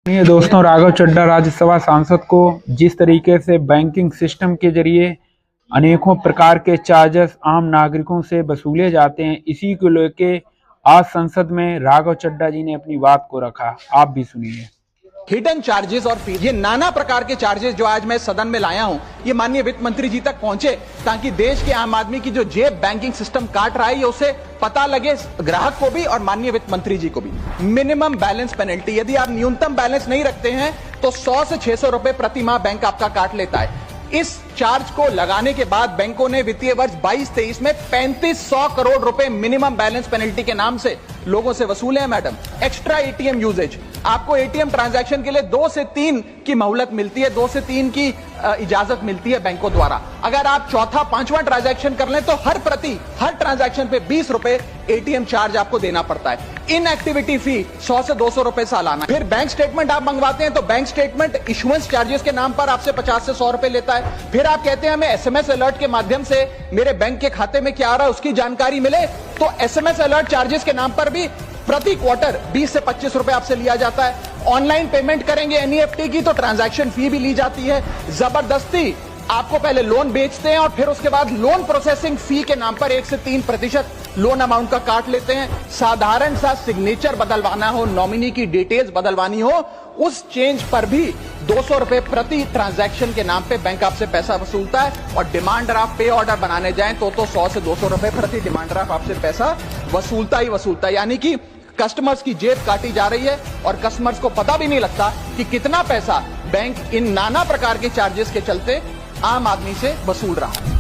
ये दोस्तों, राघव चड्ढा राज्यसभा सांसद को जिस तरीके से बैंकिंग सिस्टम के जरिए अनेकों प्रकार के चार्जेस आम नागरिकों से वसूले जाते हैं, इसी को लेके आज संसद में राघव चड्ढा जी ने अपनी बात को रखा। आप भी सुनिए। हिडन चार्जेस और फीस, ये नाना प्रकार के चार्जेस जो आज मैं सदन में लाया हूं, ये माननीय वित्त मंत्री जी तक पहुंचे ताकि देश के आम आदमी की जो जेब बैंकिंग सिस्टम काट रहा है उसे पता लगे, ग्राहक को भी और माननीय वित्त मंत्री जी को भी। मिनिमम बैलेंस पेनल्टी, यदि आप न्यूनतम बैलेंस नहीं रखते हैं तो 100 से 600 रुपए प्रति माह बैंक आपका काट लेता है। इस चार्ज को लगाने के बाद बैंकों ने वित्तीय वर्ष 22-23 में 3500 करोड़ रुपए मिनिमम बैलेंस पेनल्टी के नाम से लोगों से वसूले हैं। मैडम, एक्स्ट्रा एटीएम यूजेज, आपको एटीएम ट्रांजैक्शन के लिए 2 से 3 की मोहलत मिलती है, 2 से 3 की इजाजत मिलती है बैंकों द्वारा। अगर आप चौथा पांचवा ट्रांजैक्शन कर लें तो हर ट्रांजैक्शन पे 20 रुपए एटीएम चार्ज आपको देना पड़ता है। इनएक्टिविटी फी 100 से 200 रुपए सालाना। फिर बैंक स्टेटमेंट आप मंगवाते हैं तो बैंक स्टेटमेंट इशुएंस चार्जेस के नाम पर आपसे 50 से 100 रुपए लेता है। फिर आप कहते हैं हमें एसएमएस अलर्ट के माध्यम से मेरे बैंक के खाते में क्या आ रहा है उसकी जानकारी मिले, तो एसएमएस अलर्ट चार्जेस के नाम पर भी प्रति क्वार्टर 20 से 25 रुपए आपसे लिया जाता है। ऑनलाइन पेमेंट करेंगे एनईएफटी की तो ट्रांजैक्शन फी भी ली जाती है। जबरदस्ती आपको पहले लोन बेचते हैं और फिर उसके बाद लोन प्रोसेसिंग फी के नाम पर 1 से 3% लोन अमाउंट का काट लेते हैं। साधारण सा सिग्नेचर बदलवाना हो, नॉमिनी की डिटेल्स बदलवानी हो, उस चेंज पर भी 200 रुपए प्रति ट्रांजैक्शन के नाम पे बैंक आपसे पैसा वसूलता है। और डिमांड ड्राफ्ट पे ऑर्डर बनाने जाएं तो 100 से 200 रुपए प्रति डिमांड ड्राफ्ट आपसे पैसा वसूलता ही वसूलता है। यानी कि कस्टमर्स की जेब काटी जा रही है और कस्टमर्स को पता भी नहीं लगता कि कितना पैसा बैंक इन नाना प्रकार के चार्जेस के चलते आम आदमी से वसूल रहा है।